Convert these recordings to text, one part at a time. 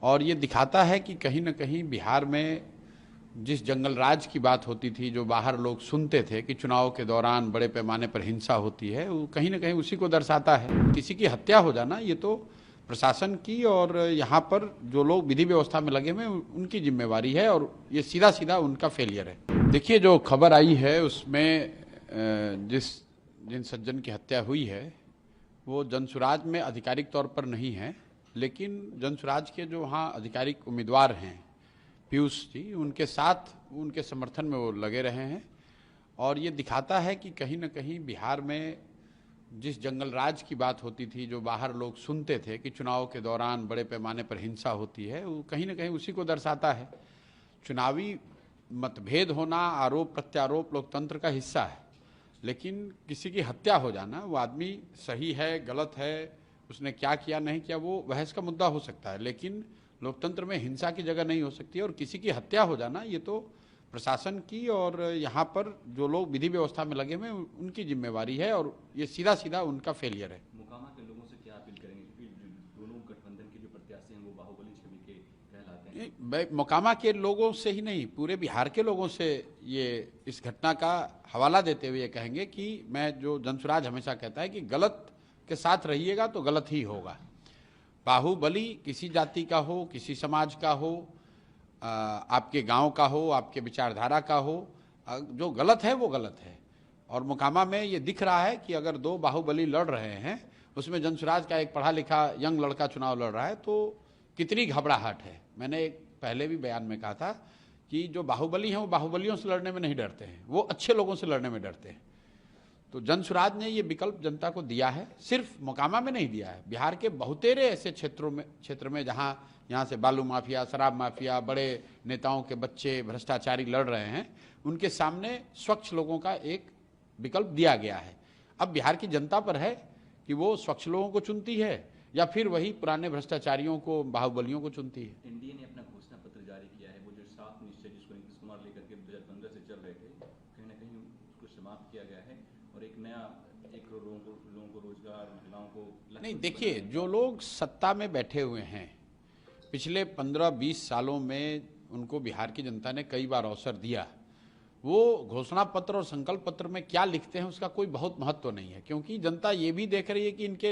और ये दिखाता है कि कहीं ना कहीं बिहार में जिस जंगल राज की बात होती थी, जो बाहर लोग सुनते थे कि चुनाव के दौरान बड़े पैमाने पर हिंसा होती है, वो कहीं ना कहीं उसी को दर्शाता है। किसी की हत्या हो जाना ये तो प्रशासन की और यहाँ पर जो लोग विधि व्यवस्था में लगे हुए उनकी जिम्मेवारी है, और ये सीधा सीधा उनका फेलियर है। देखिए, जो खबर आई है उसमें जिन सज्जन की हत्या हुई है वो जनसुराज में आधिकारिक तौर पर नहीं है, लेकिन जनसुराज के जो वहाँ आधिकारिक उम्मीदवार हैं पीयूष जी, उनके साथ उनके समर्थन में वो लगे रहे हैं। और ये दिखाता है कि कहीं ना कहीं बिहार में जिस जंगल राज की बात होती थी, जो बाहर लोग सुनते थे कि चुनाव के दौरान बड़े पैमाने पर हिंसा होती है, वो कहीं ना कहीं उसी को दर्शाता है। चुनावी मतभेद होना, आरोप प्रत्यारोप लोकतंत्र का हिस्सा है, लेकिन किसी की हत्या हो जाना, वो आदमी सही है गलत है, उसने क्या किया नहीं किया, वो बहस का मुद्दा हो सकता है, लेकिन लोकतंत्र में हिंसा की जगह नहीं हो सकती। और किसी की हत्या हो जाना ये तो प्रशासन की और यहाँ पर जो लोग विधि व्यवस्था में लगे हुए उनकी जिम्मेवारी है, और ये सीधा सीधा उनका फेलियर है। मोकामा के लोगों से क्या अपील करेंगे, क्योंकि दोनों गठबंधन के जो प्रत्याशी हैं वो बाहुबली छवि के कहलाते हैं? मोकामा के लोगों से ही नहीं, पूरे बिहार के लोगों से ये इस घटना का हवाला देते हुए कहेंगे कि मैं जो जनसुराज हमेशा कहता है कि गलत के साथ रहिएगा तो गलत ही होगा। बाहुबली किसी जाति का हो, किसी समाज का हो, आपके गांव का हो, आपके विचारधारा का हो, जो गलत है वो गलत है। और मोकामा में ये दिख रहा है कि अगर दो बाहुबली लड़ रहे हैं, उसमें जनसुराज का एक पढ़ा लिखा यंग लड़का चुनाव लड़ रहा है, तो कितनी घबराहट है। मैंने एक पहले भी बयान में कहा था कि जो बाहुबली हैं वो बाहुबलियों से लड़ने में नहीं डरते हैं, वो अच्छे लोगों से लड़ने में डरते हैं। तो जनसुराज ने ये विकल्प जनता को दिया है, सिर्फ मोकामा में नहीं दिया है, बिहार के बहुतेरे ऐसे क्षेत्र में जहां यहाँ से बालू माफिया, शराब माफिया, बड़े नेताओं के बच्चे भ्रष्टाचारी लड़ रहे हैं, उनके सामने स्वच्छ लोगों का एक विकल्प दिया गया है। अब बिहार की जनता पर है कि वो स्वच्छ लोगों को चुनती है या फिर वही पुराने भ्रष्टाचारियों को, बाहुबलियों को चुनती है। एनडीए ने अपना घोषणा पत्र जारी किया है, वो जो 7 निश्चय जिसको नीतीश कुमार लेकर के 2015 से चल रहे थे, कहीं ना कहीं उसको समाप्त किया गया है और एक नया 1 करोड़ लोगों को रोजगार, महिलाओं को नहीं। देखिए, जो लोग सत्ता में बैठे हुए हैं पिछले 15-20 सालों में, उनको बिहार की जनता ने कई बार अवसर दिया। वो घोषणा पत्र और संकल्प पत्र में क्या लिखते हैं उसका कोई बहुत महत्व नहीं है, क्योंकि जनता ये भी देख रही है कि इनके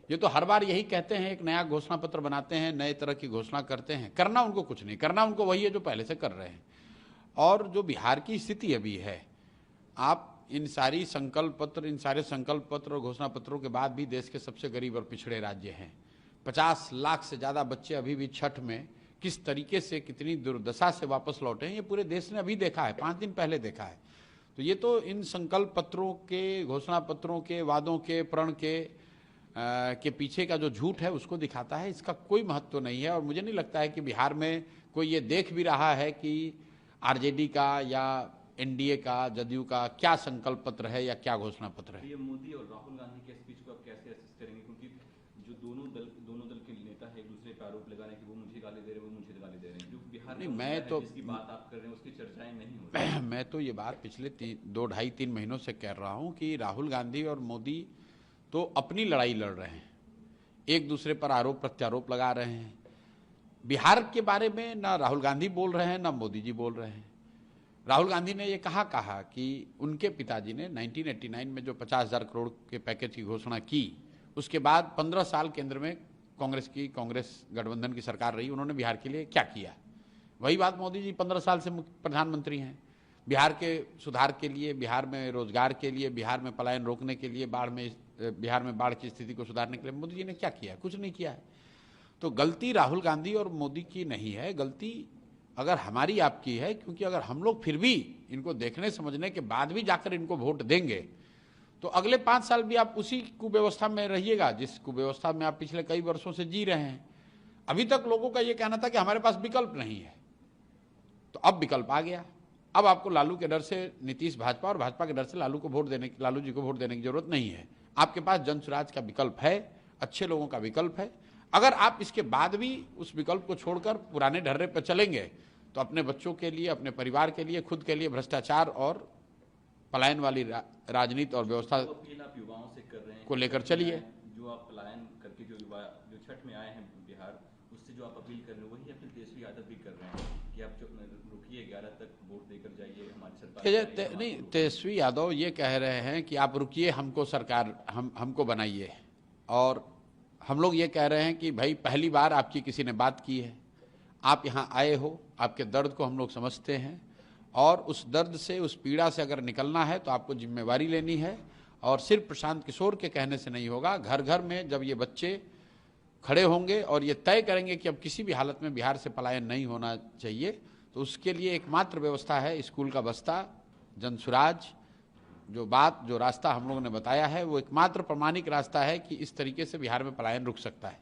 ये तो हर बार यही कहते हैं, एक नया घोषणा पत्र बनाते हैं, नए तरह की घोषणा करते हैं, करना उनको कुछ नहीं, करना उनको वही है जो पहले से कर रहे हैं। और जो बिहार की स्थिति अभी है, आप इन सारे संकल्प पत्र और घोषणा पत्रों के बाद भी देश के सबसे गरीब और पिछड़े राज्य हैं। 50 लाख से ज़्यादा बच्चे अभी भी छठ में किस तरीके से, कितनी दुर्दशा से वापस लौटे हैं, ये पूरे देश ने अभी देखा है, 5 दिन पहले देखा है। तो ये तो इन संकल्प पत्रों के, घोषणा पत्रों के, वादों के, प्रण के पीछे का जो झूठ है उसको दिखाता है। इसका कोई महत्व नहीं है, और मुझे नहीं लगता है कि बिहार में कोई ये देख भी रहा है कि आरजेडी का या एनडीए का, जदयू का क्या संकल्प पत्र है या क्या घोषणा पत्र है। ये मोदी और राहुल गांधी के स्पीच को आप कैसे असेस करेंगे, क्योंकि जो दोनों दल के नेता है एक दूसरे पर आरोप लगाने कि वो मुझे गाली दे रहे हैं, वो मुझे गाली दे रहे हैं, जो बिहार में मैं तो जिसकी बात आप कर रहे हैं उसकी चर्चाएं नहीं हो रही। मैं तो ये बात पिछले 2-2.5-3 महीनों से कह रहा हूँ कि राहुल गांधी और मोदी तो अपनी लड़ाई लड़ रहे हैं, एक दूसरे पर आरोप प्रत्यारोप लगा रहे हैं। बिहार के बारे में ना राहुल गांधी बोल रहे हैं ना मोदी जी बोल रहे हैं। राहुल गांधी ने ये कहा कि उनके पिताजी ने 1989 में जो 50,000 करोड़ के पैकेज की घोषणा की, उसके बाद 15 साल केंद्र में कांग्रेस गठबंधन की सरकार रही, उन्होंने बिहार के लिए क्या किया। वही बात मोदी जी 15 साल से प्रधानमंत्री हैं। बिहार के सुधार के लिए, बिहार में रोजगार के लिए, बिहार में पलायन रोकने के लिए, बिहार में बाढ़ की स्थिति को सुधारने के लिए मोदी जी ने क्या किया? कुछ नहीं किया है। तो गलती राहुल गांधी और मोदी की नहीं है, गलती अगर हमारी आपकी है, क्योंकि अगर हम लोग फिर भी इनको देखने समझने के बाद भी जाकर इनको वोट देंगे तो अगले 5 साल भी आप उसी कुव्यवस्था में रहिएगा जिस कुव्यवस्था में आप पिछले कई वर्षों से जी रहे हैं। अभी तक लोगों का यह कहना था कि हमारे पास विकल्प नहीं है, तो अब विकल्प आ गया। अब आपको लालू के डर से नीतीश भाजपा और भाजपा के डर से लालू जी को वोट देने की जरूरत नहीं है। आपके पास जनसुराज का विकल्प है, अच्छे लोगों का विकल्प है। अगर आप इसके बाद भी उस विकल्प को छोड़कर पुराने ढर्रे पर चलेंगे तो अपने बच्चों के लिए, अपने परिवार के लिए, खुद के लिए भ्रष्टाचार और पलायन वाली राजनीति और व्यवस्था युवाओं से कर रहे हैं को लेकर चलिए। जो आप पलायन करके जो छठ में आए हैं बिहार, उससे जो आप अपील कर रहे हैं वही अपने तेजस्वी यादव भी कर रहे हैं कि आप जो रुकिए 11 तक वोट देकर जाइए, हमारी सरकार नहीं, तेजस्वी यादव ये कह रहे हैं कि आप रुकिए, हमको सरकार हमको बनाइए, और हम लोग ये कह रहे हैं कि भाई पहली बार आपकी किसी ने बात की है, आप यहाँ आए हो, आपके दर्द को हम लोग समझते हैं, और उस दर्द से, उस पीड़ा से अगर निकलना है तो आपको जिम्मेवारी लेनी है, और सिर्फ प्रशांत किशोर के कहने से नहीं होगा। घर घर में जब ये बच्चे खड़े होंगे और ये तय करेंगे कि अब किसी भी हालत में बिहार से पलायन नहीं होना चाहिए, तो उसके लिए एकमात्र व्यवस्था है स्कूल का बस्ता, जनसुराज। जो रास्ता हम लोगों ने बताया है वो एकमात्र प्रमाणिक रास्ता है कि इस तरीके से बिहार में पलायन रुक सकता है।